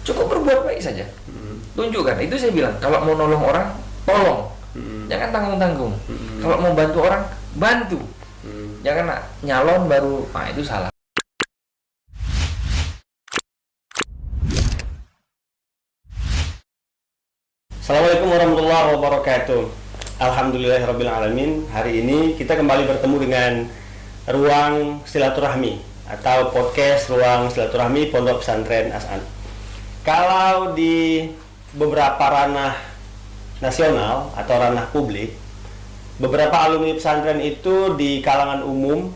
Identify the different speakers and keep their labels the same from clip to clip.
Speaker 1: cukup berbuat baik saja. Tunjukkan. Itu saya bilang, kalau mau nolong orang, tolong. Jangan tanggung-tanggung. Kalau mau bantu orang, bantu. Jangan nyalon baru, nah itu salah.
Speaker 2: Assalamualaikum warahmatullahi wabarakatuh. Alhamdulillahirrabbilalamin. Hari ini kita kembali bertemu dengan Ruang Silaturahmi atau podcast Ruang Silaturahmi Pondok Pesantren As'ad. Kalau di beberapa ranah nasional atau ranah publik, beberapa alumni pesantren itu di kalangan umum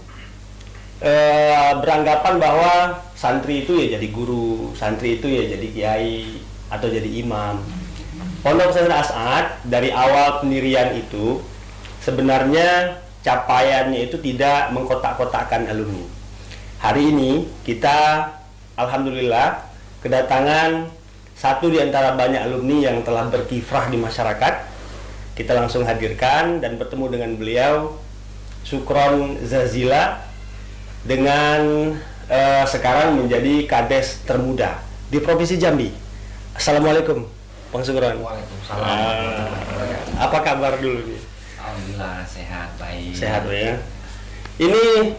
Speaker 2: beranggapan bahwa santri itu ya jadi guru, santri itu ya jadi kiai atau jadi imam. Pondok Pesantren As'ad dari awal pendirian itu sebenarnya capaiannya itu tidak mengkotak-kotakkan alumni. Hari ini kita alhamdulillah kedatangan satu di antara banyak alumni yang telah berkiprah di masyarakat. Kita langsung hadirkan dan bertemu dengan beliau, Sukron Zazila, dengan sekarang menjadi kades termuda di Provinsi Jambi. Assalamualaikum Bang Sukron.
Speaker 1: Waalaikumsalam.
Speaker 2: Apa kabar dulu nih?
Speaker 1: Alhamdulillah sehat, baik.
Speaker 2: Sehat ya. Ini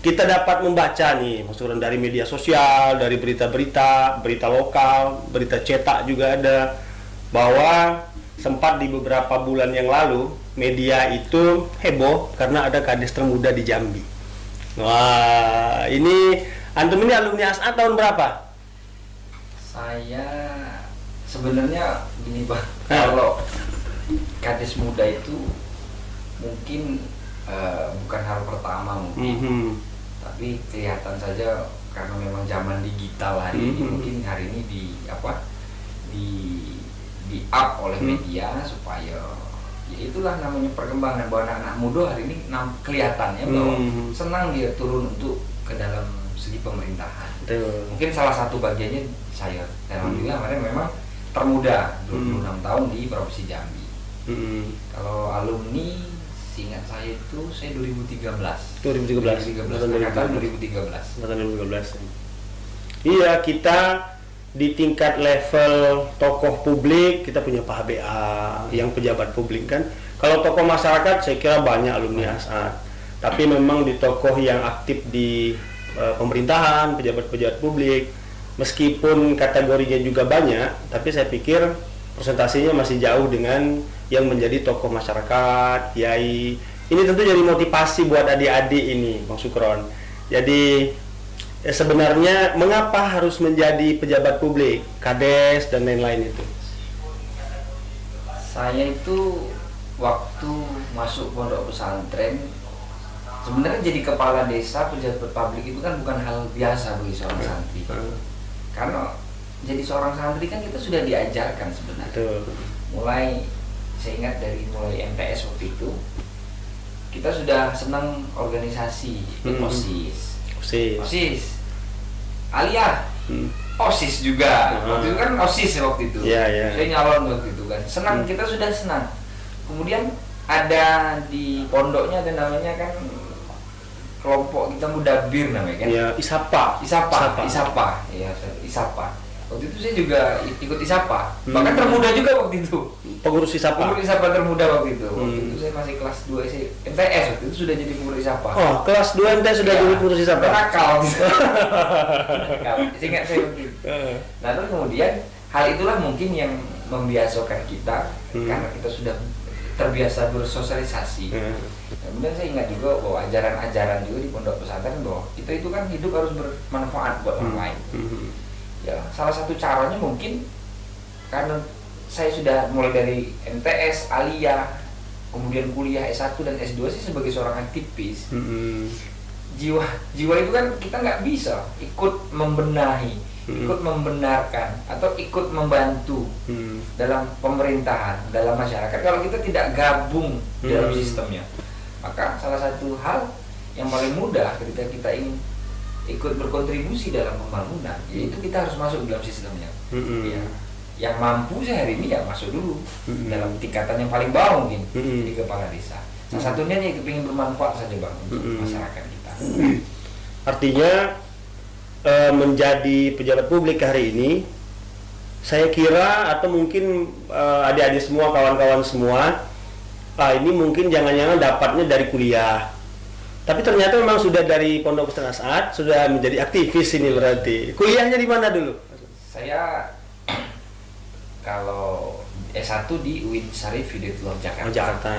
Speaker 2: kita dapat membaca nih Bang Sukron dari media sosial, dari berita-berita, berita lokal, berita cetak juga ada, bahwa sempat di beberapa bulan yang lalu media itu heboh karena ada kades termuda di Jambi. Wah, ini antum ini alumni As'ad tahun berapa?
Speaker 1: Saya sebenarnya gini Bang, kalau kades muda itu mungkin bukan hal pertama mungkin, tapi kelihatan saja karena memang zaman digital hari ini, mungkin hari ini di up oleh media supaya ya itulah namanya perkembangan, bahwa anak-anak muda hari ini kelihatannya bahwa senang dia turun untuk ke dalam segi pemerintahan. Mungkin salah satu bagiannya saya alhamdulillah kemarin memang termuda 26 tahun di Provinsi Jambi. Kalau alumni seingat saya itu saya 2013. Angkatan 2013.
Speaker 2: Iya, kita di tingkat level tokoh publik kita punya Pak HBA yang pejabat publik kan. Kalau tokoh masyarakat saya kira banyak alumni As'ad. Tapi memang di tokoh yang aktif di pemerintahan, pejabat-pejabat publik, meskipun kategorinya juga banyak, tapi saya pikir presentasinya masih jauh dengan yang menjadi tokoh masyarakat, kiai. Ini tentu jadi motivasi buat adik-adik ini, Bang Sukron. Jadi sebenarnya mengapa harus menjadi pejabat publik, kades dan lain-lain itu?
Speaker 1: Saya itu waktu masuk pondok pesantren, sebenarnya jadi kepala desa, pejabat publik itu kan bukan hal biasa bagi seorang santri. Karena jadi seorang santri kan kita sudah diajarkan sebenarnya. Mulai saya ingat dari mulai MTS waktu itu kita sudah senang organisasi, OSIS, Alia, OSIS juga. Waktu itu kan OSIS waktu itu. Saya nyalon waktu itu kan. Senang, kita sudah senang. Kemudian ada di pondoknya ada namanya kan kelompok kita Mudabir namanya kan.
Speaker 2: Ya, ISAPA.
Speaker 1: Iya, ISAPA. Waktu itu saya juga ikut ISAPA. Bahkan termuda juga waktu itu.
Speaker 2: Pengurus ISAPA
Speaker 1: termuda waktu itu. Waktu itu saya masih kelas 2 MTS, waktu itu sudah jadi pengurus ISAPA.
Speaker 2: Oh, kelas 2 MTS sudah jadi pengurus ISAPA.
Speaker 1: Nakal. Ingat saya waktu itu. Nah, terus kemudian hal itulah mungkin yang membiasakan kita karena kita sudah terbiasa bersosialisasi. Kemudian saya ingat juga bahwa ajaran-ajaran juga di pondok pesantren bahwa kita itu kan hidup harus bermanfaat buat orang lain. Ya, salah satu caranya mungkin karena saya sudah mulai dari MTS, Aliyah, kemudian kuliah S1 dan S2 sih sebagai seorang aktivis. Jiwa itu kan kita nggak bisa ikut membenahi, ikut membenarkan atau ikut membantu dalam pemerintahan, dalam masyarakat kalau kita tidak gabung dalam sistemnya. Maka salah satu hal yang paling mudah ketika kita ingin ikut berkontribusi dalam pembangunan, yaitu kita harus masuk dalam sistemnya. Ya. Yang mampu sih hari ini ya masuk dulu dalam tingkatan yang paling bawah mungkin di kepala desa. Salah satunya nih ingin bermanfaat saja Bang untuk masyarakat kita.
Speaker 2: Artinya menjadi pejabat publik hari ini saya kira atau mungkin adik-adik semua, kawan-kawan semua, ini mungkin jangan-jangan dapatnya dari kuliah. Tapi ternyata memang sudah dari Pondok Pesantren As'ad, sudah menjadi aktivis ini berarti. Kuliahnya di mana dulu?
Speaker 1: Saya kalau S1 di UIN Syarif Hidayatullah Jakarta.
Speaker 2: Oh, Jakarta.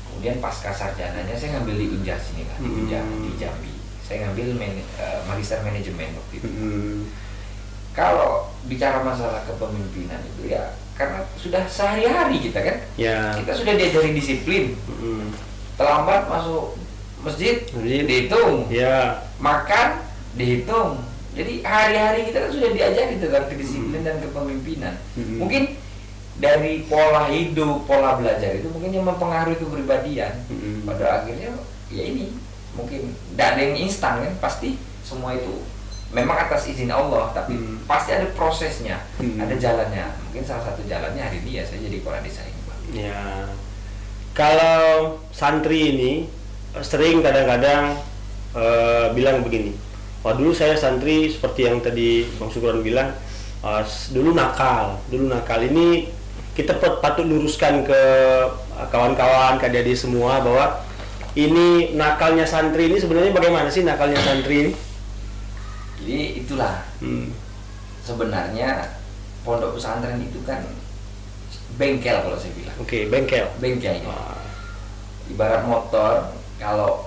Speaker 1: Kemudian pasca sarjananya saya ngambil di Unjas ini kan, di Jambi. Saya ngambil magister manajemen waktu itu. Kalau bicara masalah kepemimpinan itu ya karena sudah sehari-hari kita kan, kita sudah diajari disiplin. Terlambat masuk masjid dihitung, makan dihitung. Jadi hari-hari kita kan sudah diajari tentang kedisiplinan dan kepemimpinan. Mungkin dari pola hidup, pola belajar itu mungkin yang mempengaruhi kepribadian. Pada akhirnya ya ini mungkin tidak ada yang instan kan, pasti semua itu memang atas izin Allah, tapi pasti ada prosesnya, ada jalannya. Mungkin salah satu jalannya hari ini ya saya jadi kepala desa ini, Pak.
Speaker 2: Ya. Kalau santri ini sering kadang-kadang bilang begini, dulu saya santri seperti yang tadi Bang Sukron bilang, dulu nakal. Ini kita patut luruskan ke kawan-kawan, ke adik-adik semua bahwa ini nakalnya santri ini sebenarnya bagaimana sih nakalnya santri ini?
Speaker 1: Jadi itulah sebenarnya pondok pesantren itu kan bengkel kalau saya bilang.
Speaker 2: Oke, bengkel.
Speaker 1: Ibarat motor, kalau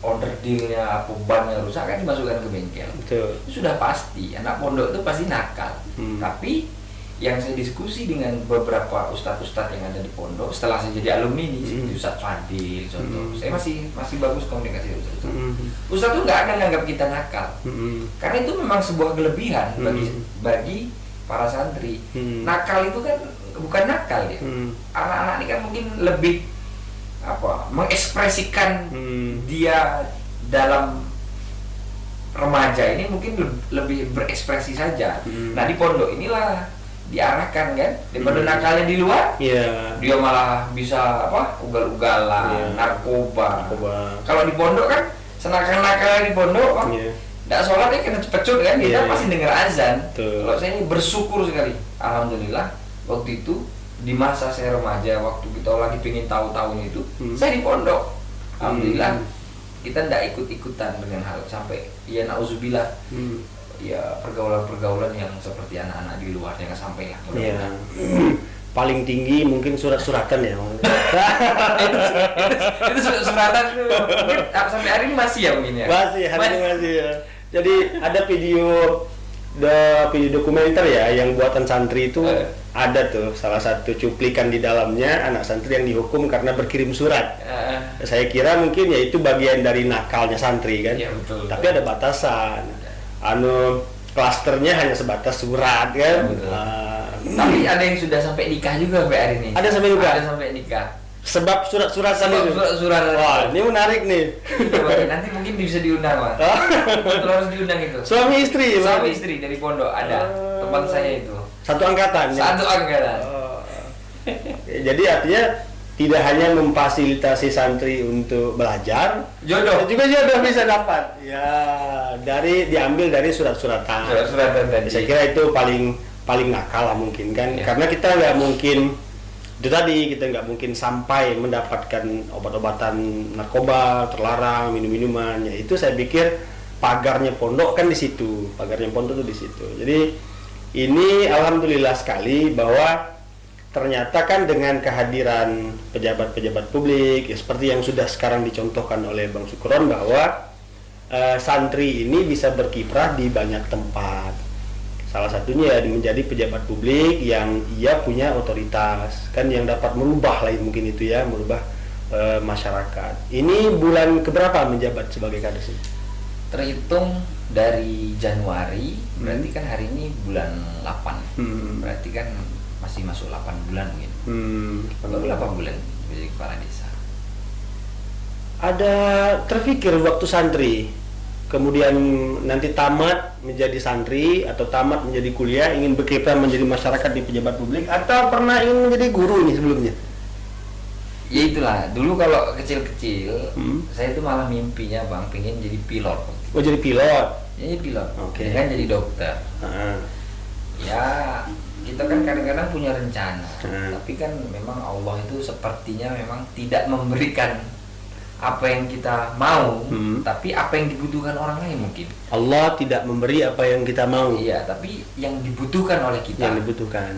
Speaker 1: onderdilnya atau bannya rusak kan dimasukkan ke bengkel.
Speaker 2: Betul.
Speaker 1: Itu sudah pasti anak pondok itu pasti nakal. Tapi yang saya diskusi dengan beberapa ustadz-ustadz yang ada di pondok setelah saya jadi alumni ini, Ustadz Fadil contoh, saya masih bagus komunikasi dengan Ustadz. Ustadz tuh nggak akan nganggap kita nakal, karena itu memang sebuah kelebihan bagi para santri. Nakal itu kan bukan nakal ya. Anak-anak ini kan mungkin lebih mengekspresikan dia dalam remaja ini mungkin lebih berekspresi saja. Nah di pondok inilah diarahkan kan, daripada nakalnya di luar, dia malah bisa ugal-ugalan, narkoba. Kalau di pondok kan senakal-nakalnya di pondok, tidak sholat ya kena pecut kan, kita pasti dengar azan. Kalau saya ini bersyukur sekali, alhamdulillah waktu itu di masa saya remaja, waktu kita lagi pengen tahu-tahunya itu, saya di pondok, alhamdulillah kita tidak ikut-ikutan dengan hal sampai ya nauzubillah. Ya pergaulan-pergaulan yang seperti anak-anak di luar jangan sampai lah.
Speaker 2: Paling tinggi mungkin surat-suratan ya.
Speaker 1: itu surat-suratan mungkin sampai hari ini masih ya mungkin ya.
Speaker 2: Masih ya. Jadi ada video dokumenter ya yang buatan santri itu ada tuh salah satu cuplikan di dalamnya anak santri yang dihukum karena berkirim surat. Saya kira mungkin ya itu bagian dari nakalnya santri kan.
Speaker 1: Ya, betul.
Speaker 2: Tapi ada batasan. Klasternya hanya sebatas surat kan.
Speaker 1: Tapi ada yang sudah sampai nikah juga sampai hari ini.
Speaker 2: Ada sampai nikah.
Speaker 1: Ada sampai nikah.
Speaker 2: Sebab surat-suratan itu.
Speaker 1: Surat.
Speaker 2: Wah, ini menarik nih.
Speaker 1: Nanti mungkin bisa diundang, Mas. Betul harus diundang itu.
Speaker 2: Suami istri
Speaker 1: dari pondok ada. Teman saya itu.
Speaker 2: Satu angkatan. Jadi artinya tidak hanya memfasilitasi santri untuk belajar,
Speaker 1: jodoh
Speaker 2: bisa dapat. Ya, diambil dari surat-suratan.
Speaker 1: Surat-suratan tadi.
Speaker 2: Saya kira itu paling nakal lah mungkin kan, karena kita nggak mungkin kita nggak mungkin sampai mendapatkan obat-obatan narkoba terlarang, minum-minuman. Ya itu saya pikir pagarnya pondok kan di situ, di situ. Jadi ini alhamdulillah sekali bahwa ternyata kan dengan kehadiran pejabat-pejabat publik ya seperti yang sudah sekarang dicontohkan oleh Bang Sukron bahwa santri ini bisa berkiprah di banyak tempat. Salah satunya menjadi pejabat publik yang ia punya otoritas kan yang dapat merubah mungkin itu ya, merubah masyarakat. Ini bulan keberapa menjabat sebagai kadis?
Speaker 1: Terhitung dari Januari, berarti kan hari ini bulan 8. Berarti kan masih masuk 8 bulan mungkin. Baru 8 bulan menjadi kepala desa.
Speaker 2: Ada terpikir waktu santri, kemudian nanti tamat menjadi santri atau tamat menjadi kuliah ingin berkiprah menjadi masyarakat di pejabat publik atau pernah ingin menjadi guru ini sebelumnya?
Speaker 1: Ya itulah, dulu kalau kecil-kecil saya itu malah mimpinya Bang pengen jadi pilot.
Speaker 2: Oh jadi pilot?
Speaker 1: Jadi pilot,
Speaker 2: Oke.
Speaker 1: kan jadi dokter. Ya kita kan kadang-kadang punya rencana, tapi kan memang Allah itu sepertinya memang tidak memberikan apa yang kita mau, tapi apa yang dibutuhkan orang lain mungkin.
Speaker 2: Allah tidak memberi apa yang kita mau.
Speaker 1: Iya, tapi yang dibutuhkan oleh kita.
Speaker 2: Yang dibutuhkan.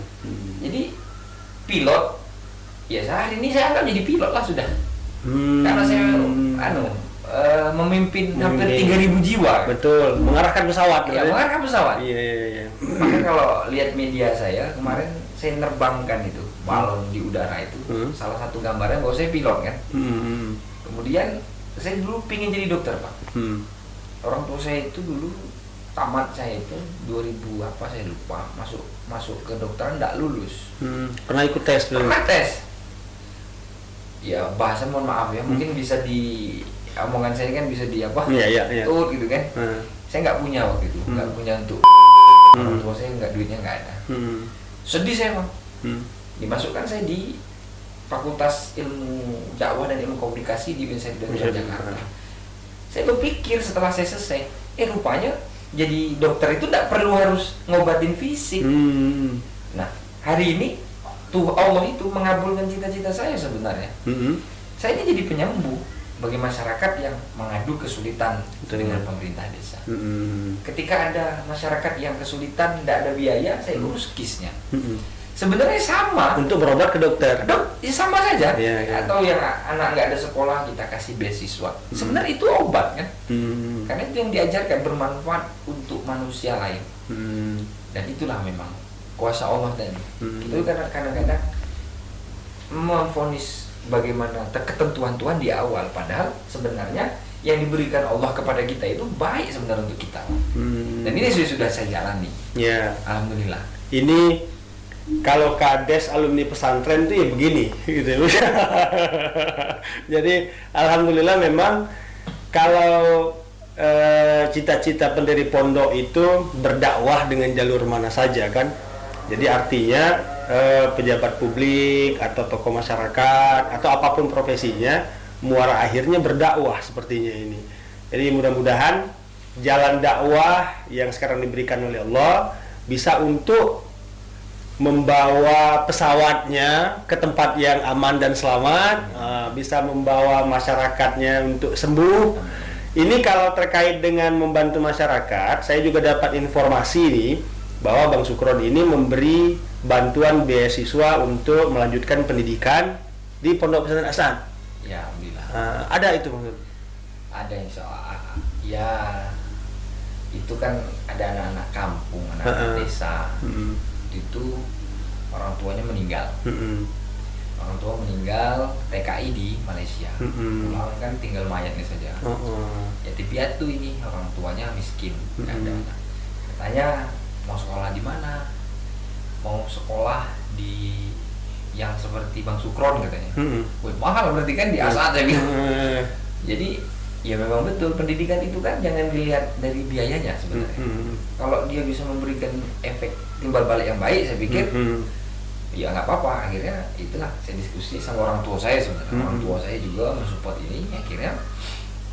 Speaker 1: Jadi pilot, ya hari ini saya anggap jadi pilot lah sudah. Karena saya memimpin hampir 3.000 jiwa.
Speaker 2: Betul, mengarahkan pesawat.
Speaker 1: Ya, mengarahkan pesawat.
Speaker 2: Iya.
Speaker 1: Maka kalau lihat media saya kemarin, saya nerbangkan itu balon di udara itu. Salah satu gambarnya bahwa saya pilot kan. Kemudian saya dulu pingin jadi dokter, Pak. Orang tua saya itu dulu tamat, saya itu 2000 apa saya lupa, masuk ke dokteran enggak lulus.
Speaker 2: Pernah ikut tes dulu?
Speaker 1: Pernah tes. Ya bahasa mohon maaf ya, mungkin bisa di omongan saya kan bisa di apa?
Speaker 2: Iya.
Speaker 1: Tuh gitu kan. Saya nggak punya waktu itu, nggak punya untuk orang tua saya nggak, duitnya nggak ada. Sedih saya, Bang. Dimasukkan saya di Fakultas Ilmu Dakwah dan Ilmu Komunikasi di Universitas Jakarta. Saya berpikir setelah saya selesai, rupanya jadi dokter itu tidak perlu harus ngobatin fisik. Nah, hari ini tuh Allah itu mengabulkan cita-cita saya sebenarnya. Saya ini jadi penyembuh bagi masyarakat yang mengadu kesulitan dengan pemerintah desa. Ketika ada masyarakat yang kesulitan, tidak ada biaya, saya urus kisnya. Sebenarnya sama.
Speaker 2: Untuk berobat ke dokter.
Speaker 1: Ya sama saja.
Speaker 2: Ya.
Speaker 1: Atau yang anak nggak ada sekolah, kita kasih beasiswa. Sebenarnya itu obat kan. Karena itu yang diajarkan, bermanfaat untuk manusia lain. Dan itulah memang kuasa Allah tadi. Itu kadang-kadang memvonis bagaimana ketentuan Tuhan di awal, padahal sebenarnya yang diberikan Allah kepada kita itu baik sebenarnya untuk kita. Dan ini sudah saya jalani. Ya. Alhamdulillah.
Speaker 2: Ini kalau kades alumni pesantren itu ya begini gitu. Jadi alhamdulillah memang kalau cita-cita pendiri pondok itu berdakwah dengan jalur mana saja kan. Jadi artinya pejabat publik atau tokoh masyarakat atau apapun profesinya, muara akhirnya berdakwah sepertinya ini. Jadi mudah-mudahan jalan dakwah yang sekarang diberikan oleh Allah bisa untuk membawa pesawatnya ke tempat yang aman dan selamat, bisa membawa masyarakatnya untuk sembuh. Ini kalau terkait dengan membantu masyarakat, saya juga dapat informasi nih bahwa Bang Sukron ini memberi bantuan beasiswa untuk melanjutkan pendidikan di Pondok Pesantren As'ad.
Speaker 1: Ya, alhamdulillah.
Speaker 2: Ada itu maksud?
Speaker 1: Ada insya Allah. Ya, itu kan ada anak-anak kampung, anak-anak desa. Itu orang tuanya meninggal. Orang tua meninggal TKI di Malaysia. Pulang kan tinggal mayatnya saja. Yatim piatu ini, orang tuanya miskin, nggak ada anak. Katanya mau sekolah di mana? Mau sekolah di yang seperti Bang Sukron katanya. Wih, mahal berarti kan di As'ad ya gitu. Jadi ya memang betul, pendidikan itu kan jangan dilihat dari biayanya sebenarnya. Kalau dia bisa memberikan efek timbal balik yang baik, saya pikir ya nggak apa-apa. Akhirnya itulah saya diskusi sama orang tua saya sebenarnya. Orang tua saya juga mensupport ini. Akhirnya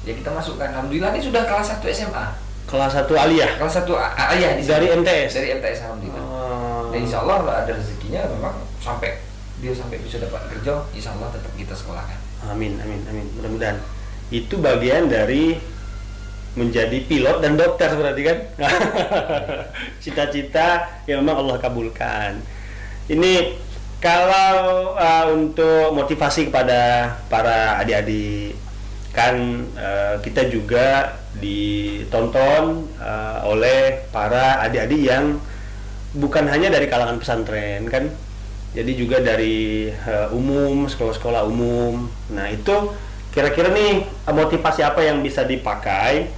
Speaker 1: ya kita masukkan. Alhamdulillah ini sudah kelas 1 SMA.
Speaker 2: Kelas 1 aliyah.
Speaker 1: Kelas 1 aliyah
Speaker 2: dari MTS.
Speaker 1: Dari MTS alhamdulillah. Dan insya Allah kalau ada rezekinya memang sampai dia bisa dapat kerja, insya Allah tetap kita sekolahkan.
Speaker 2: Amin. Mudah-mudahan. Itu bagian dari menjadi pilot dan dokter berarti kan. Cita-cita yang memang Allah kabulkan. Ini kalau untuk motivasi kepada para adik-adik kan, kita juga ditonton oleh para adik-adik yang bukan hanya dari kalangan pesantren kan, jadi juga dari umum, sekolah-sekolah umum. Nah itu kira-kira nih motivasi apa yang bisa dipakai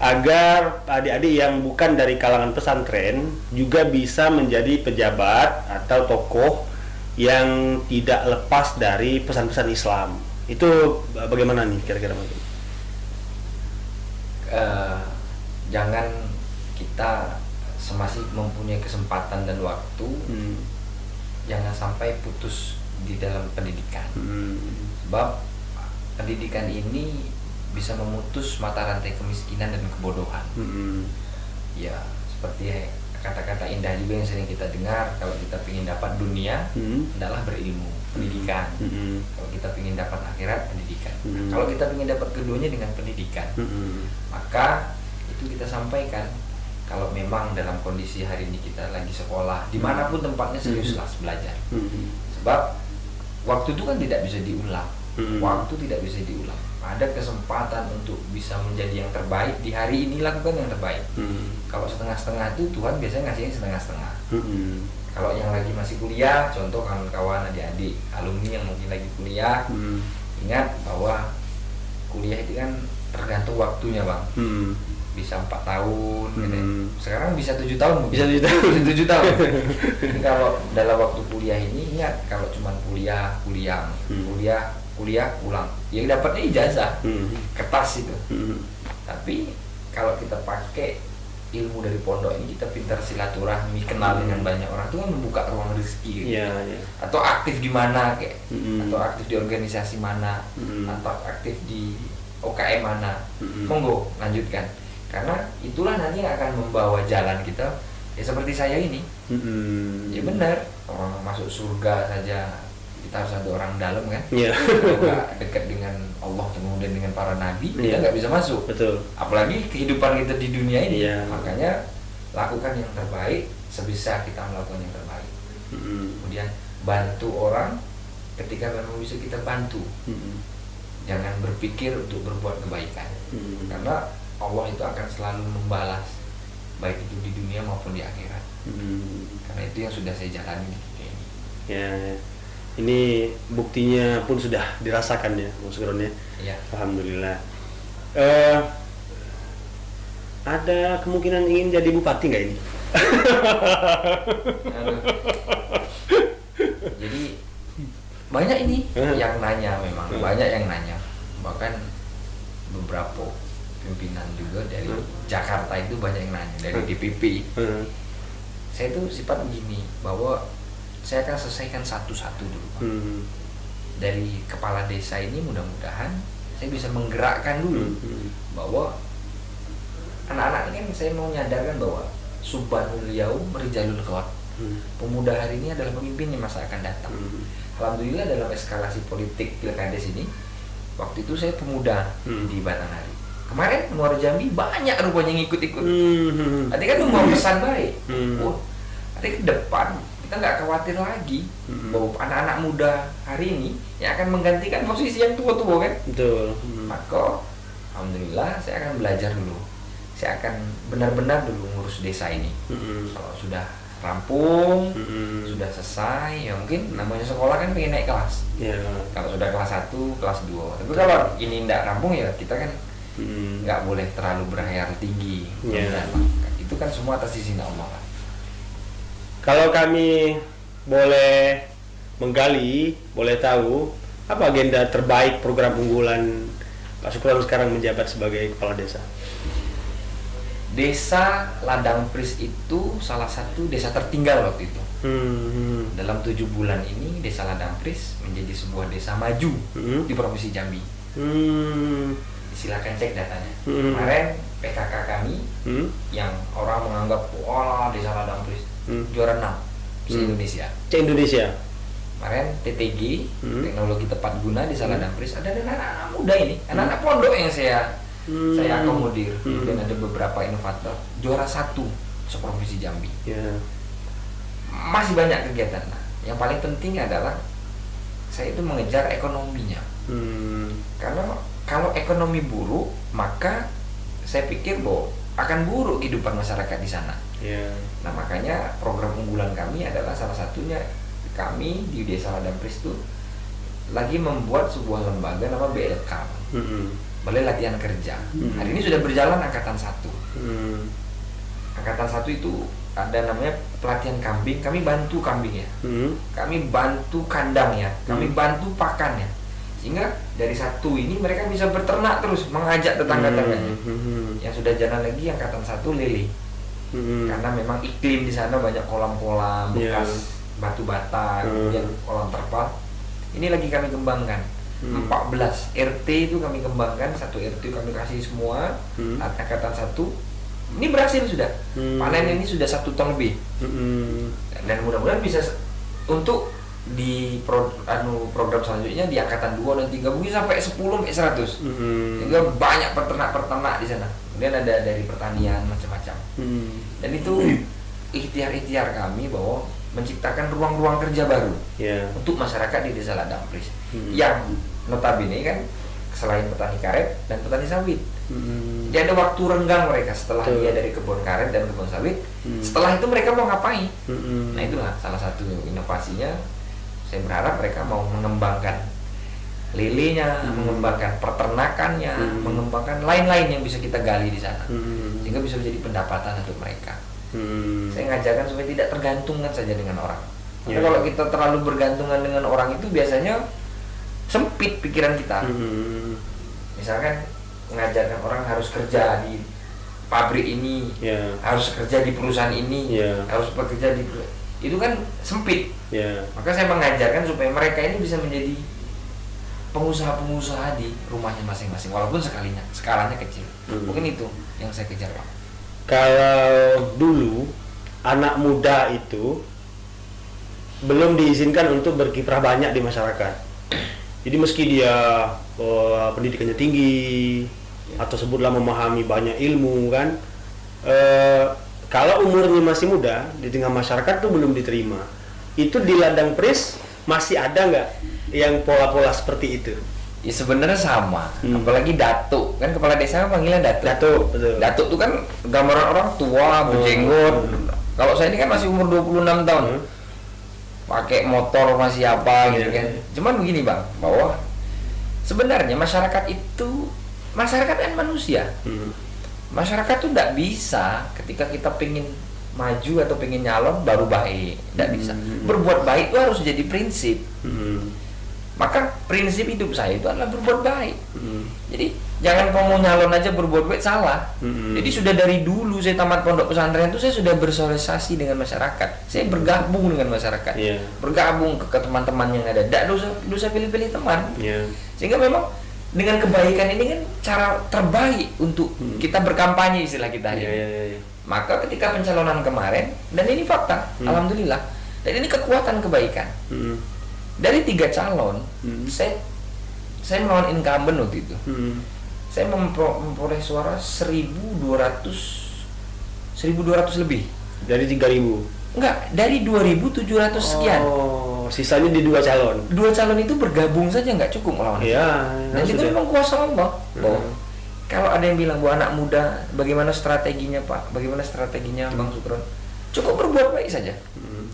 Speaker 2: agar adik-adik yang bukan dari kalangan pesantren juga bisa menjadi pejabat atau tokoh yang tidak lepas dari pesan-pesan Islam. Itu bagaimana nih kira-kira?
Speaker 1: Jangan kita semasih mempunyai kesempatan dan waktu, jangan sampai putus di dalam pendidikan. Sebab pendidikan ini bisa memutus mata rantai kemiskinan dan kebodohan. Ya seperti kata-kata indah juga yang sering kita dengar, kalau kita ingin dapat dunia, hendaklah berilmu, pendidikan. Kalau kita ingin dapat akhirat, pendidikan. Kalau kita ingin dapat keduanya dengan pendidikan, maka itu kita sampaikan. Kalau memang dalam kondisi hari ini kita lagi sekolah, dimanapun tempatnya seriuslah belajar. Sebab waktu itu kan tidak bisa diulang. Waktu tidak bisa diulang. Ada kesempatan untuk bisa menjadi yang terbaik di hari ini, lakukan yang terbaik. Kalau setengah-setengah itu Tuhan biasanya ngasihnya setengah-setengah. Kalau yang lagi masih kuliah, contoh kawan-kawan, adik-adik, alumni yang mungkin lagi kuliah, ingat bahwa kuliah itu kan tergantung waktunya, Bang. Bisa 4 tahun, sekarang bisa 7 tahun,
Speaker 2: bisa 7 tahun.
Speaker 1: Bisa 7 tahun. Jadi kalau dalam waktu kuliah ini, ingat kalau cuma kuliah pulang, ya dapatnya ijazah, kertas itu. Tapi kalau kita pakai ilmu dari pondok ini, kita pintar silaturahmi, kenal dengan banyak orang, itu kan membuka ruang rezeki. Atau aktif di mana kayak, atau aktif di organisasi mana, atau aktif di OKM mana, monggo lanjutkan. Karena itulah nanti yang akan membawa jalan kita. Ya seperti saya ini, ya benar, orang masuk surga saja kita harus ada orang dalam kan. Kalau nggak dekat dengan Allah kemudian dengan para nabi, kita nggak bisa masuk.
Speaker 2: Betul.
Speaker 1: Apalagi kehidupan kita di dunia ini. Makanya lakukan yang terbaik sebisa kita melakukan yang terbaik. Kemudian bantu orang ketika memang bisa kita bantu. Jangan berpikir untuk berbuat kebaikan, karena Allah itu akan selalu membalas, baik itu di dunia maupun di akhirat. Karena itu yang sudah saya jalani di dunia ini.
Speaker 2: Ya. Ini buktinya pun sudah dirasakan ya, Mas Gron ya.
Speaker 1: Iya.
Speaker 2: Alhamdulillah. Ada kemungkinan ingin jadi bupati nggak ini?
Speaker 1: Jadi banyak ini yang nanya, memang banyak yang nanya. Bahkan beberapa pimpinan juga dari Jakarta itu banyak yang nanya, dari DPP. Saya itu sifat begini, bahwa saya akan selesaikan satu-satu dulu, Pak. Dari kepala desa ini mudah-mudahan saya bisa menggerakkan dulu bahwa anak-anak ini kan saya mau nyadarkan bahwa Subhanul Yaum Rijalul Ghad. Pemuda hari ini adalah pemimpinnya masa akan datang. Alhamdulillah dalam eskalasi politik pilkades ini, waktu itu saya pemuda di Batanghari. Kemarin Muara Jambi banyak rupanya yang ikut-ikut. Artinya kan membawa pesan baik. Artinya ke depan kita nggak khawatir lagi bahwa anak-anak muda hari ini yang akan menggantikan posisi yang tua-tua kan.
Speaker 2: Betul.
Speaker 1: Maka alhamdulillah saya akan belajar dulu. Saya akan benar-benar dulu ngurus desa ini. Kalau sudah rampung, sudah selesai, ya mungkin namanya sekolah kan pengen naik kelas. Kalau sudah kelas 1, kelas 2. Tapi kalau ini tidak rampung ya kita kan nggak boleh terlalu berhayal tinggi. Itu kan semua atas izin Allah.
Speaker 2: Kalau kami boleh menggali, boleh tahu apa agenda terbaik program unggulan Pak Sukron sekarang menjabat sebagai kepala desa?
Speaker 1: Desa Ladang Pris itu salah satu desa tertinggal waktu itu. Dalam 7 bulan ini Desa Ladang Pris menjadi sebuah desa maju di Provinsi Jambi. Silakan cek datanya. Kemarin PKK kami yang orang menganggap wah Desa Ladang Pris juara 6 se-Indonesia.
Speaker 2: Se-Indonesia.
Speaker 1: Kemarin TTG, teknologi tepat guna di Ladang Pris, ada anak-anak muda ini, anak-anak pondok yang saya akomodir. Dan ada beberapa inovator, juara 1 se-Provinsi Jambi. Masih banyak kegiatan. Nah, yang paling penting adalah saya itu mengejar ekonominya. Karena kalau ekonomi buruk, maka saya pikir bahwa akan buruk kehidupan masyarakat di sana. Nah, makanya program unggulan kami adalah salah satunya kami di Desa Ladang Pris itu lagi membuat sebuah lembaga nama BLK, Balai Latihan Kerja. Hari ini sudah berjalan angkatan 1. Angkatan 1 itu ada namanya pelatihan kambing, kami bantu kambingnya, kami bantu kandangnya, kami bantu pakannya, sehingga dari 1 ini mereka bisa berternak terus, mengajak tetangga-tetangganya. Yang sudah jalan lagi angkatan 1 lele, karena memang iklim di sana banyak kolam-kolam bekas batu bata, kemudian kolam terpal. Ini lagi kami kembangkan. 14 RT itu kami kembangkan, 1 RT kami kasih semua angkatan 1 Ini berhasil sudah. Panen ini sudah 1 ton lebih. Dan mudah-mudahan bisa untuk di program selanjutnya di angkatan 2 dan 3 mungkin sampai 10 sampai 100. Sehingga banyak peternak di sana. Kemudian ada dari pertanian macam-macam. Dan itu ikhtiar kami bahwa menciptakan ruang-ruang kerja baru untuk masyarakat di Desa Ladampris yang notabene kan selain petani karet dan petani sawit. Jadi ada waktu renggang mereka setelah dia dari kebun karet dan kebun sawit. Setelah itu mereka mau ngapain? Nah itulah salah satu inovasinya. Saya berharap mereka mau mengembangkan lelenya, mengembangkan peternakannya, mengembangkan lain-lain yang bisa kita gali di sana, sehingga bisa menjadi pendapatan untuk mereka. Saya ngajarkan supaya tidak tergantungan saja dengan orang. Karena kalau kita terlalu bergantungan dengan orang itu biasanya sempit pikiran kita. Misalkan mengajarkan orang harus kerja di pabrik ini, harus kerja di perusahaan ini, harus bekerja di itu kan sempit. Maka saya mengajarkan supaya mereka ini bisa menjadi pengusaha-pengusaha di rumahnya masing-masing, walaupun skalanya kecil. Mungkin itu yang saya kejar, Pak.
Speaker 2: Kalau dulu anak muda itu belum diizinkan untuk berkiprah banyak di masyarakat. Jadi meski dia pendidikannya tinggi atau sebutlah memahami banyak ilmu kan, kalau umurnya masih muda di tengah masyarakat tuh belum diterima. Itu di Ladang Pris masih ada nggak yang pola-pola seperti itu?
Speaker 1: Ya sebenarnya sama, apalagi datuk kan, kepala desa kan panggilan datuk. Datuk itu kan gambaran orang tua berjenggot. Kalau saya ini kan masih umur 26 tahun. Pakai motor masih apa gitu kan. Cuman begini Bang, bahwa sebenarnya masyarakat kan manusia. Masyarakat tuh tidak bisa ketika kita pengen maju atau pengen nyalon baru baik, tidak bisa. Berbuat baik itu harus jadi prinsip. Maka prinsip hidup saya itu adalah berbuat baik. Jadi jangan kamu nyalon aja berbuat baik, salah. Jadi sudah dari dulu saya tamat pondok pesantren itu saya sudah bersosialisasi dengan masyarakat. Saya bergabung dengan masyarakat, bergabung ke teman-teman yang ada. Tidak dosa pilih-pilih teman. Sehingga memang dengan kebaikan ini kan cara terbaik untuk kita berkampanye, istilah kita hari ini. Maka ketika pencalonan kemarin, dan ini fakta, alhamdulillah, dan ini kekuatan kebaikan. Dari 3 calon, saya melawan incumbent waktu itu. Saya memperoleh suara 1.200 lebih.
Speaker 2: Dari 3.000?
Speaker 1: Enggak, dari 2.700 sekian.
Speaker 2: Sisanya di 2 calon.
Speaker 1: 2 calon itu bergabung saja nggak cukup melawan. Dan itu memang kuasa Allah. Kalau ada yang bilang bahwa anak muda, bagaimana strateginya Pak? Bagaimana strateginya Bang Sukron? Cukup berbuat baik saja.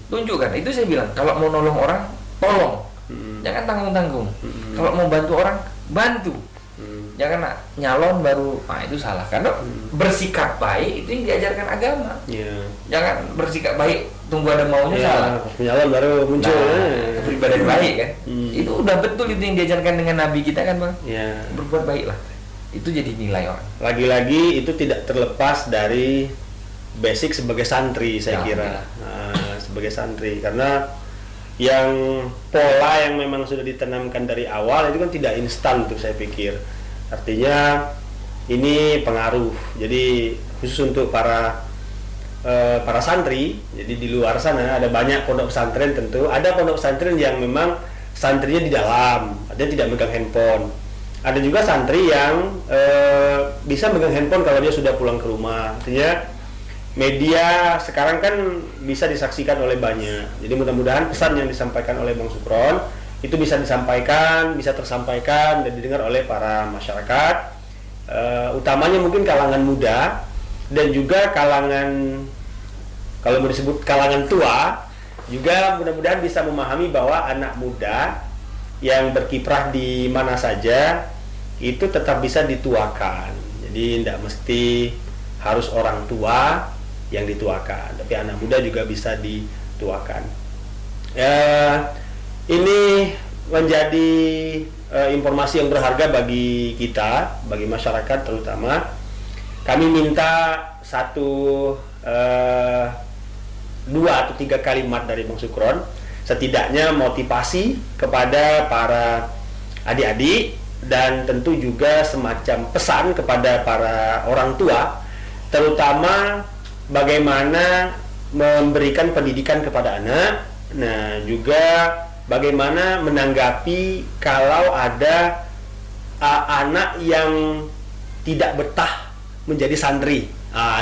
Speaker 1: Tunjukkan. Itu saya bilang, kalau mau nolong orang, tolong. Jangan tanggung-tanggung. Kalau mau bantu orang, bantu. Jangan nyalon baru, itu salah. Karena bersikap baik itu yang diajarkan agama. Jangan bersikap baik tunggu ada maunya, salah.
Speaker 2: Nyalon baru muncul.
Speaker 1: Beribadah baik kan. Itu udah betul itu yang diajarkan dengan Nabi kita kan Bang. Berbuat baiklah. Itu jadi nilai orang.
Speaker 2: Lagi-lagi itu tidak terlepas dari basic sebagai santri, saya kira. Sebagai santri, karena yang pola yang memang sudah ditanamkan dari awal itu kan tidak instan tuh, saya pikir. Artinya ini pengaruh. Jadi khusus untuk para santri, jadi di luar sana ada banyak pondok pesantren, tentu ada pondok pesantren yang memang santrinya di dalam, ada yang tidak megang handphone. Ada juga santri yang bisa megang handphone kalau dia sudah pulang ke rumah. Artinya media sekarang kan bisa disaksikan oleh banyak. Jadi mudah-mudahan pesan yang disampaikan oleh Bang Sukron itu bisa disampaikan, bisa tersampaikan dan didengar oleh para masyarakat, utamanya mungkin kalangan muda dan juga kalangan, kalau mau disebut kalangan tua, juga mudah-mudahan bisa memahami bahwa anak muda yang berkiprah di mana saja itu tetap bisa dituakan. Jadi tidak mesti harus orang tua yang dituakan, tapi anak muda juga bisa dituakan. Ini menjadi informasi yang berharga bagi kita, bagi masyarakat terutama. Kami minta 1, 2 atau 3 kalimat dari Bang Sukron, setidaknya motivasi kepada para adik-adik dan tentu juga semacam pesan kepada para orang tua terutama bagaimana memberikan pendidikan kepada anak. Nah, juga bagaimana menanggapi kalau ada anak yang tidak betah menjadi santri.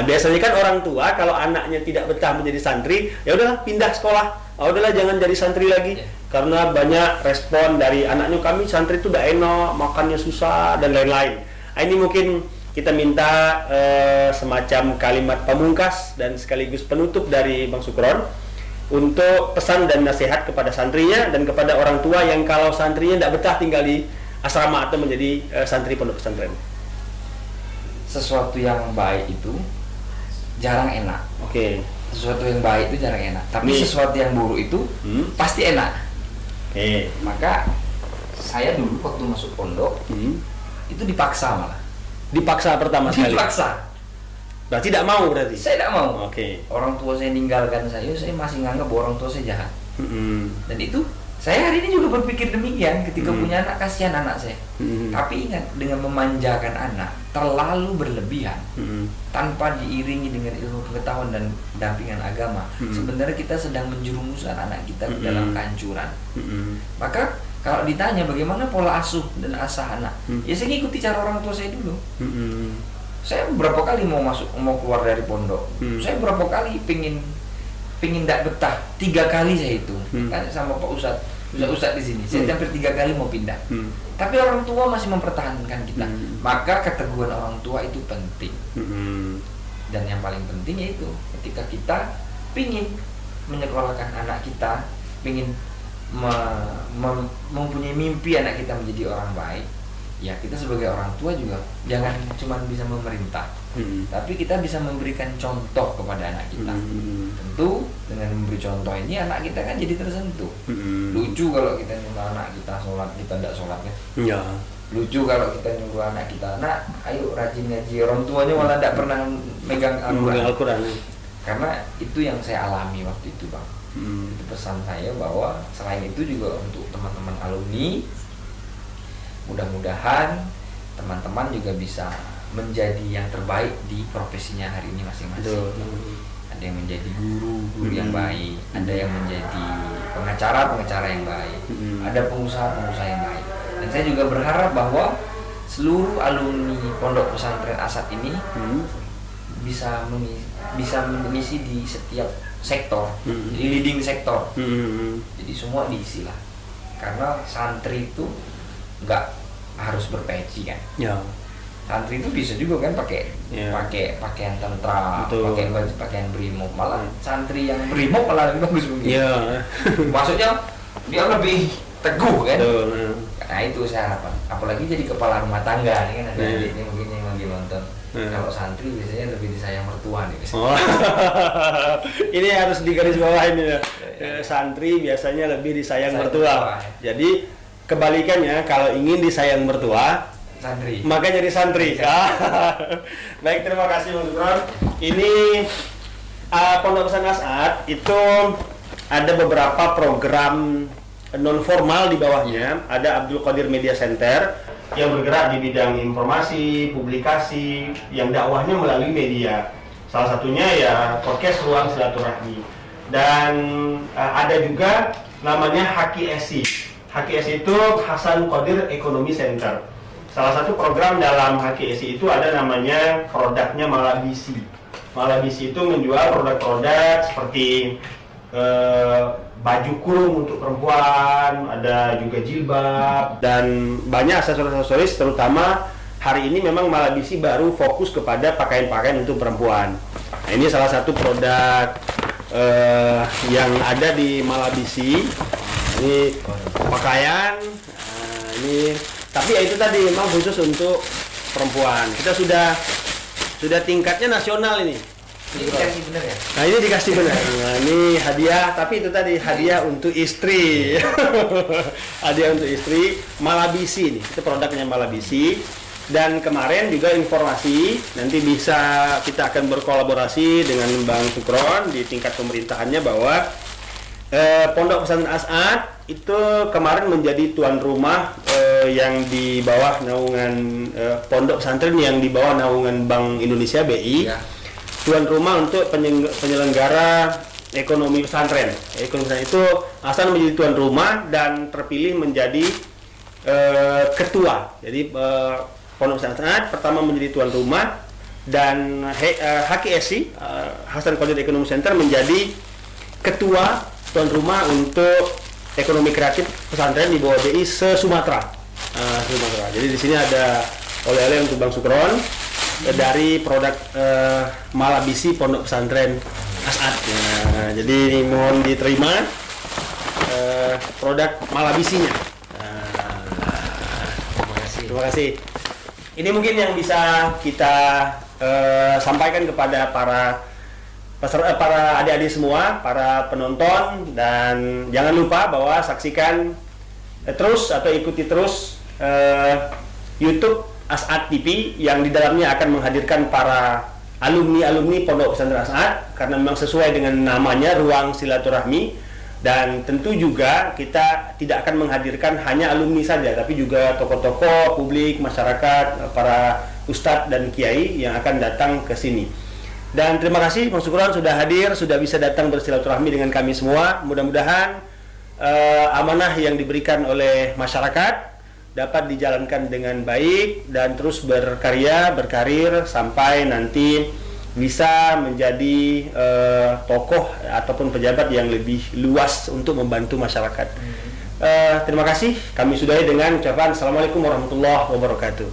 Speaker 2: Biasanya kan orang tua kalau anaknya tidak betah menjadi santri, ya udahlah pindah sekolah. Udahlah jangan jadi santri lagi. Karena banyak respon dari anaknya, kami santri itu udah enak, makannya susah dan lain-lain. Ini mungkin kita minta semacam kalimat pamungkas dan sekaligus penutup dari Bang Sukron untuk pesan dan nasihat kepada santrinya dan kepada orang tua yang kalau santrinya tidak betah tinggal di asrama atau menjadi santri pondok pesantren.
Speaker 1: Sesuatu yang baik itu jarang enak.
Speaker 2: Oke.
Speaker 1: Sesuatu yang baik itu jarang enak. Tapi sesuatu yang buruk itu pasti enak.
Speaker 2: Oke.
Speaker 1: Maka saya dulu waktu masuk pondok itu dipaksa malah.
Speaker 2: Dipaksa pertama sekali.
Speaker 1: Dipaksa.
Speaker 2: Berarti tidak mau berarti?
Speaker 1: Saya tidak mau.
Speaker 2: Oke.
Speaker 1: Orang tua saya ninggalkan saya masih nganggap bahwa orang tua saya jahat. Dan itu saya hari ini juga berpikir demikian ketika punya anak, kasihan anak saya. Tapi ingat, dengan memanjakan anak terlalu berlebihan tanpa diiringi dengan ilmu pengetahuan dan dampingan agama, sebenarnya kita sedang menjerumuskan anak kita ke dalam kehancuran. Maka kalau ditanya bagaimana pola asuh dan asah anak, ya saya ikuti cara orang tua saya dulu. Saya berapa kali mau keluar dari pondok, saya berapa kali pingin tidak betah, 3 kali saya itu kan sama Pak Ustadz di sini. Saya hampir 3 kali mau pindah. Tapi orang tua masih mempertahankan kita. Maka keteguhan orang tua itu penting. Dan yang paling penting yaitu ketika kita pingin menyekolahkan anak kita, pingin mempunyai mimpi anak kita menjadi orang baik, ya kita sebagai orang tua juga jangan cuma bisa memerintah, tapi kita bisa memberikan contoh kepada anak kita. Tentu dengan memberi contoh ini anak kita kan jadi tersentuh. Lucu kalau kita nyuruh anak kita sholat, kita tidak sholat kan.
Speaker 2: Ya.
Speaker 1: Lucu kalau kita nyuruh anak kita, nak ayo rajin ngaji, orang tuanya malah tidak pernah megang Al-Quran. Karena itu yang saya alami waktu itu, Bang. Itu pesan saya bahwa selain itu juga untuk teman-teman alumni, mudah-mudahan teman-teman juga bisa menjadi yang terbaik di profesinya hari ini masing-masing. Ada yang menjadi guru yang baik, ada yang menjadi pengacara yang baik, ada pengusaha yang baik. Dan saya juga berharap bahwa seluruh alumni Pondok Pesantren Asad ini bisa mengisi di setiap sektor, di leading sektor. Jadi semua diisi lah. Karena santri itu nggak harus berpeci kan. Ya. Santri itu bisa juga kan pakai pakaian tentara, pakai baju pakaian brimob. Malah santri yang brimob malah lebih bagus mungkin. Ya. Maksudnya dia lebih teguh kan. Nah itu saya harapkan. Apalagi jadi kepala rumah tangga nih kan, ada adiknya mungkin yang lagi nonton. Kalau santri biasanya lebih disayang mertua nih. Ini harus digarisbawahi nih ya. Santri biasanya lebih disayang mertua. Jadi kebalikannya, kalau ingin disayang mertua, santri, maka jadi santri. Baik, terima kasih Bang Sukron. Ini Pondok Pesantren Asad itu ada beberapa program non formal di bawahnya. Ada Abdul Qadir Media Center yang bergerak di bidang informasi, publikasi, yang dakwahnya melalui media. Salah satunya ya podcast Ruang Silaturahmi. Dan ada juga namanya HKSI. HKSI itu Hasan Qadir Economy Center. Salah satu program dalam HKSI itu ada namanya produknya Malabisi. Malabisi itu menjual produk-produk seperti baju kurung untuk perempuan, ada juga jilbab, dan banyak aksesoris-aksesoris. Terutama hari ini memang Malabisi baru fokus kepada pakaian-pakaian untuk perempuan. Nah, ini salah satu produk yang ada di Malabisi. Ini pakaian, ini tapi ya itu tadi memang khusus untuk perempuan. Kita sudah tingkatnya nasional ini. Ini dikasih benar ya? Nah ini dikasih benar. Nah ini hadiah, tapi itu tadi hadiah untuk istri. Hadiah untuk istri Malabisi ini. Itu produknya Malabisi. Dan kemarin juga informasi, nanti bisa kita akan berkolaborasi dengan Bang Sukron di tingkat pemerintahannya bahwa Pondok Pesantren Asad itu kemarin menjadi tuan rumah
Speaker 2: yang di bawah naungan pondok pesantren yang di bawah naungan Bank Indonesia BI, ya. Tuan rumah untuk penyelenggara ekonomi pesantren. Ekonomi pesantren itu Hasan menjadi tuan rumah dan terpilih menjadi ketua. Jadi pondok pesantren pertama menjadi tuan rumah dan HKSI Hasan Qadir Economic Center menjadi ketua tuan rumah untuk ekonomi kreatif pesantren di bawah BI se-Sumatera. Sumatera. Jadi di sini ada oleh-oleh untuk Bang Sukron dari produk Malabisi Pondok Pesantren As'ad. Jadi mohon diterima produk Malabisinya. Terima kasih. Ini mungkin yang bisa kita sampaikan kepada para adik-adik semua, para penonton, dan jangan lupa bahwa saksikan terus atau ikuti terus YouTube As'ad TV yang di dalamnya akan menghadirkan para alumni Pondok Pesantren As'ad karena memang sesuai dengan namanya ruang silaturahmi, dan tentu juga kita tidak akan menghadirkan hanya alumni saja tapi juga tokoh-tokoh publik, masyarakat, para ustadz dan kiai yang akan datang ke sini. Dan terima kasih Bang Sukron sudah hadir, sudah bisa datang bersilaturahmi dengan kami semua. Mudah-mudahan amanah yang diberikan oleh masyarakat dapat dijalankan dengan baik dan terus berkarir sampai nanti bisa menjadi tokoh ataupun pejabat yang lebih luas untuk membantu masyarakat. Terima kasih. Kami sudahi dengan ucapan Assalamualaikum warahmatullahi wabarakatuh.